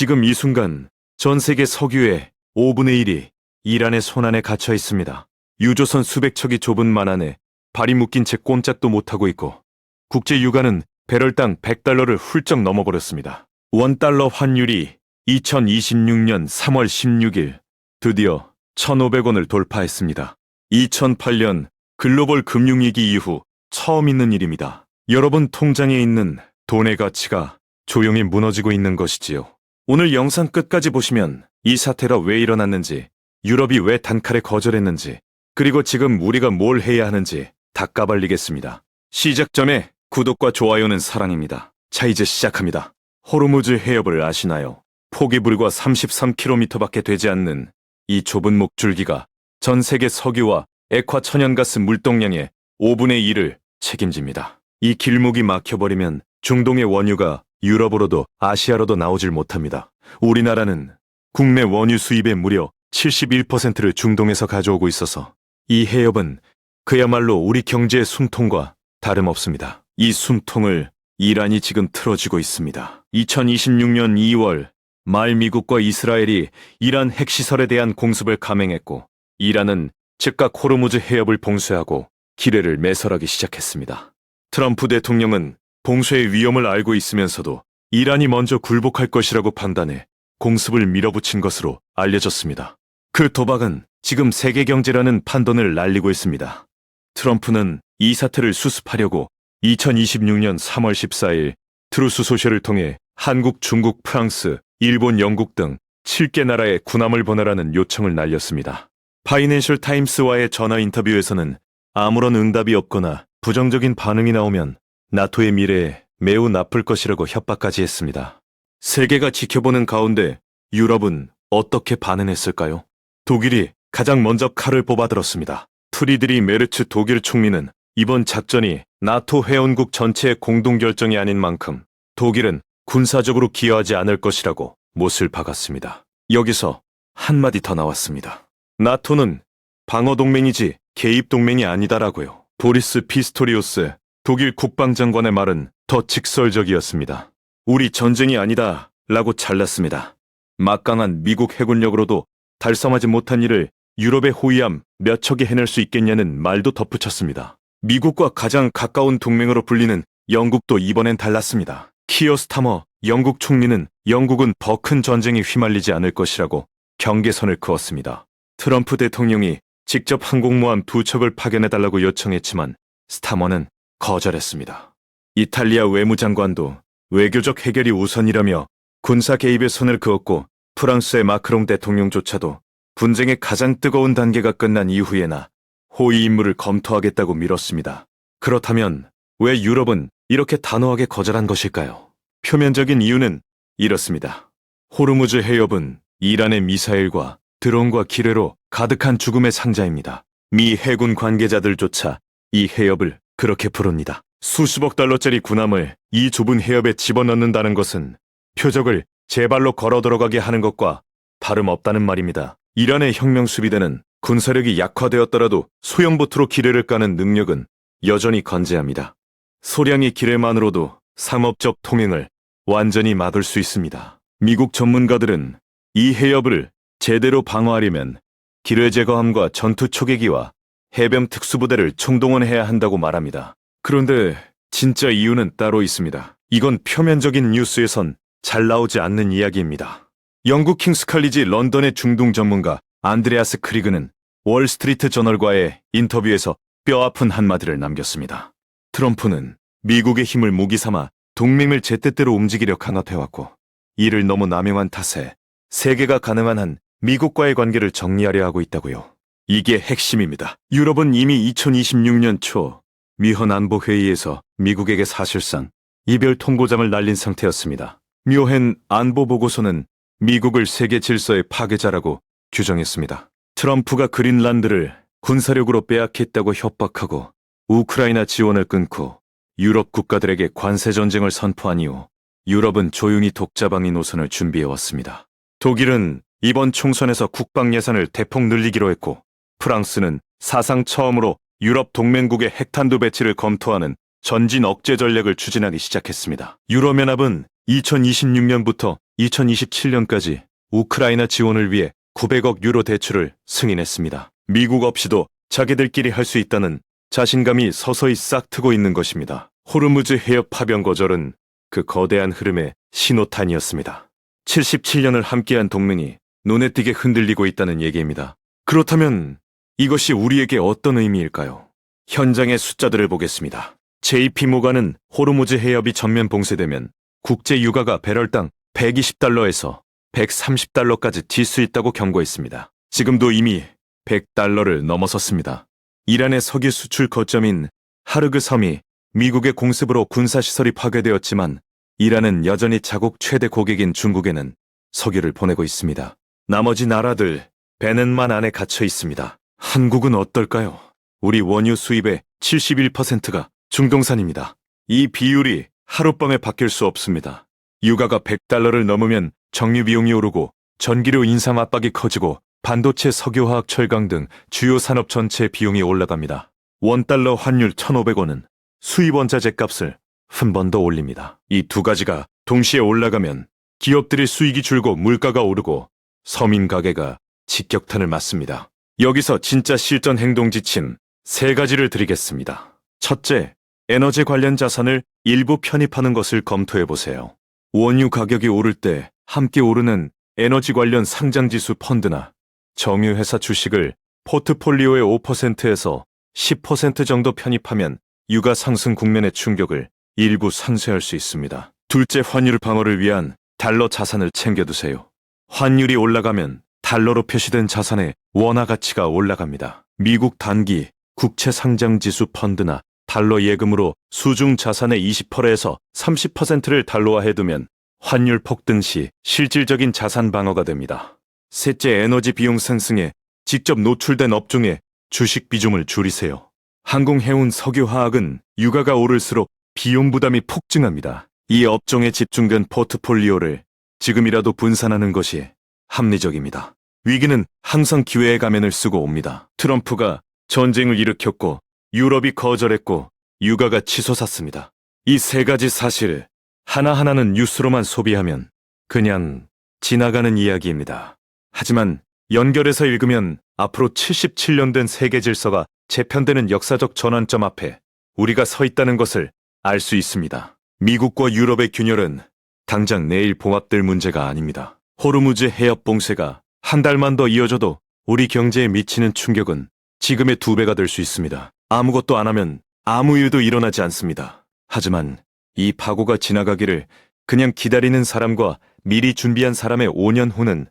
지금 이 순간 전 세계 석유의 5분의 1이 이란의 손안에 갇혀 있습니다. 유조선 수백 척이 좁은 만 안에 발이 묶인 채 꼼짝도 못하고 있고 국제 유가는 배럴당 100달러를 훌쩍 넘어버렸습니다. 원달러 환율이 2026년 3월 16일 드디어 1,500원을 돌파했습니다. 2008년 글로벌 금융위기 이후 처음 있는 일입니다. 여러분 통장에 있는 돈의 가치가 조용히 무너지고 있는 것이지요. 오늘 영상 끝까지 보시면 이 사태가 왜 일어났는지, 유럽이 왜 단칼에 거절했는지, 그리고 지금 우리가 뭘 해야 하는지 다 까발리겠습니다. 시작 전에 구독과 좋아요는 사랑입니다. 자, 이제 시작합니다. 호르무즈 해협을 아시나요? 폭이 불과 33km밖에 되지 않는 이 좁은 목줄기가 전 세계 석유와 액화 천연가스 물동량의 5분의 1을 책임집니다. 이 길목이 막혀버리면 중동의 원유가 유럽으로도 아시아로도 나오질 못합니다. 우리나라는 국내 원유 수입의 무려 71%를 중동에서 가져오고 있어서 이 해협은 그야말로 우리 경제의 숨통과 다름없습니다. 이 숨통을 이란이 지금 틀어쥐고 있습니다. 2026년 2월 말 미국과 이스라엘이 이란 핵시설에 대한 공습을 감행했고 이란은 즉각 호르무즈 해협을 봉쇄하고 기뢰를 매설하기 시작했습니다. 트럼프 대통령은 봉쇄의 위험을 알고 있으면서도 이란이 먼저 굴복할 것이라고 판단해 공습을 밀어붙인 것으로 알려졌습니다. 그 도박은 지금 세계경제라는 판돈을 날리고 있습니다. 트럼프는 이 사태를 수습하려고 2026년 3월 14일 트루스 소셜을 통해 한국, 중국, 프랑스, 일본, 영국 등 7개 나라에 군함을 보내라는 요청을 날렸습니다. 파이낸셜 타임스와의 전화 인터뷰에서는 아무런 응답이 없거나 부정적인 반응이 나오면 나토의 미래에 매우 나쁠 것이라고 협박까지 했습니다. 세계가 지켜보는 가운데 유럽은 어떻게 반응했을까요? 독일이 가장 먼저 칼을 뽑아들었습니다. 프리드리 메르츠 독일 총리는 이번 작전이 나토 회원국 전체의 공동 결정이 아닌 만큼 독일은 군사적으로 기여하지 않을 것이라고 못을 박았습니다. 여기서 한마디 더 나왔습니다. 나토는 방어동맹이지 개입동맹이 아니다라고요. 보리스 피스토리우스 독일 국방장관의 말은 더 직설적이었습니다. 우리 전쟁이 아니다 라고 잘랐습니다. 막강한 미국 해군력으로도 달성하지 못한 일을 유럽의 호위함 몇 척이 해낼 수 있겠냐는 말도 덧붙였습니다. 미국과 가장 가까운 동맹으로 불리는 영국도 이번엔 달랐습니다. 키어 스타머 영국 총리는 영국은 더 큰 전쟁에 휘말리지 않을 것이라고 경계선을 그었습니다. 트럼프 대통령이 직접 항공모함 2척을 파견해달라고 요청했지만 스타머는 거절했습니다. 이탈리아 외무장관도 외교적 해결이 우선이라며 군사 개입에 선을 그었고 프랑스의 마크롱 대통령조차도 분쟁의 가장 뜨거운 단계가 끝난 이후에나 호위 임무를 검토하겠다고 미뤘습니다. 그렇다면 왜 유럽은 이렇게 단호하게 거절한 것일까요? 표면적인 이유는 이렇습니다. 호르무즈 해협은 이란의 미사일과 드론과 기뢰로 가득한 죽음의 상자입니다. 미 해군 관계자들조차 이 해협을 그렇게 부릅니다. 수십억 달러짜리 군함을 이 좁은 해협에 집어넣는다는 것은 표적을 제 발로 걸어 들어가게 하는 것과 다름없다는 말입니다. 이란의 혁명수비대는 군사력이 약화되었더라도 소형보트로 기뢰를 까는 능력은 여전히 건재합니다. 소량의 기뢰만으로도 상업적 통행을 완전히 막을 수 있습니다. 미국 전문가들은 이 해협을 제대로 방어하려면 기뢰 제거함과 전투 초계기와 해병 특수부대를 총동원해야 한다고 말합니다. 그런데 진짜 이유는 따로 있습니다. 이건 표면적인 뉴스에선 잘 나오지 않는 이야기입니다. 영국 킹스 칼리지 런던의 중동 전문가 안드레아스 크리그는 월스트리트 저널과의 인터뷰에서 뼈아픈 한마디를 남겼습니다. 트럼프는 미국의 힘을 무기 삼아 동맹을 제 뜻대로 움직이려 강압해왔고 이를 너무 남용한 탓에 세계가 가능한 한 미국과의 관계를 정리하려 하고 있다고요. 이게 핵심입니다. 유럽은 이미 2026년 초 미헌 안보회의에서 미국에게 사실상 이별 통보장을 날린 상태였습니다. 묘헨 안보보고서는 미국을 세계 질서의 파괴자라고 규정했습니다. 트럼프가 그린란드를 군사력으로 빼앗겠다고 협박하고 우크라이나 지원을 끊고 유럽 국가들에게 관세전쟁을 선포한 이후 유럽은 조용히 독자방위 노선을 준비해왔습니다. 독일은 이번 총선에서 국방 예산을 대폭 늘리기로 했고 프랑스는 사상 처음으로 유럽 동맹국의 핵탄두 배치를 검토하는 전진 억제 전략을 추진하기 시작했습니다. 유럽연합은 2026년부터 2027년까지 우크라이나 지원을 위해 900억 유로 대출을 승인했습니다. 미국 없이도 자기들끼리 할 수 있다는 자신감이 서서히 싹트고 있는 것입니다. 호르무즈 해협 파병 거절은 그 거대한 흐름의 신호탄이었습니다. 77년을 함께한 동맹이 눈에 띄게 흔들리고 있다는 얘기입니다. 그렇다면 이것이 우리에게 어떤 의미일까요? 현장의 숫자들을 보겠습니다. JP 모간은 호르무즈 해협이 전면 봉쇄되면 국제 유가가 배럴당 120달러에서 130달러까지 튈 수 있다고 경고했습니다. 지금도 이미 100달러를 넘어섰습니다. 이란의 석유 수출 거점인 하르그 섬이 미국의 공습으로 군사시설이 파괴되었지만 이란은 여전히 자국 최대 고객인 중국에는 석유를 보내고 있습니다. 나머지 나라들 베넨만 안에 갇혀 있습니다. 한국은 어떨까요? 우리 원유 수입의 71%가 중동산입니다. 이 비율이 하룻밤에 바뀔 수 없습니다. 유가가 100달러를 넘으면 정유 비용이 오르고 전기료 인상 압박이 커지고 반도체, 석유화학, 철강 등 주요 산업 전체의 비용이 올라갑니다. 원달러 환율 1,500원은 수입 원자재 값을 한 번 더 올립니다. 이 두 가지가 동시에 올라가면 기업들의 수익이 줄고 물가가 오르고 서민 가게가 직격탄을 맞습니다. 여기서 진짜 실전 행동 지침 세 가지를 드리겠습니다. 첫째, 에너지 관련 자산을 일부 편입하는 것을 검토해보세요. 원유 가격이 오를 때 함께 오르는 에너지 관련 상장지수 펀드나 정유회사 주식을 포트폴리오의 5%에서 10% 정도 편입하면 유가 상승 국면의 충격을 일부 상쇄할 수 있습니다. 둘째, 환율 방어를 위한 달러 자산을 챙겨두세요. 환율이 올라가면 달러로 표시된 자산의 원화 가치가 올라갑니다. 미국 단기 국채 상장지수 펀드나 달러 예금으로 수중 자산의 20%에서 30%를 달러화해두면 환율 폭등 시 실질적인 자산 방어가 됩니다. 셋째, 에너지 비용 상승에 직접 노출된 업종의 주식 비중을 줄이세요. 항공, 해운, 석유화학은 유가가 오를수록 비용 부담이 폭증합니다. 이 업종에 집중된 포트폴리오를 지금이라도 분산하는 것이 합리적입니다. 위기는 항상 기회의 가면을 쓰고 옵니다. 트럼프가 전쟁을 일으켰고 유럽이 거절했고 유가가 치솟았습니다. 이 세 가지 사실 하나하나는 뉴스로만 소비하면 그냥 지나가는 이야기입니다. 하지만 연결해서 읽으면 앞으로 77년 된 세계 질서가 재편되는 역사적 전환점 앞에 우리가 서 있다는 것을 알 수 있습니다. 미국과 유럽의 균열은 당장 내일 봉합될 문제가 아닙니다. 호르무즈 해협 봉쇄가 한 달만 더 이어져도 우리 경제에 미치는 충격은 지금의 2배가 될 수 있습니다. 아무것도 안 하면 아무 일도 일어나지 않습니다. 하지만 이 파고가 지나가기를 그냥 기다리는 사람과 미리 준비한 사람의 5년 후는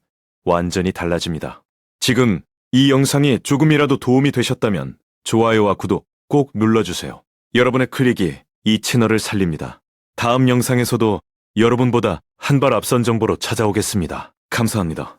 완전히 달라집니다. 지금 이 영상이 조금이라도 도움이 되셨다면 좋아요와 구독 꼭 눌러주세요. 여러분의 클릭이 이 채널을 살립니다. 다음 영상에서도 여러분보다 한 발 앞선 정보로 찾아오겠습니다. 감사합니다.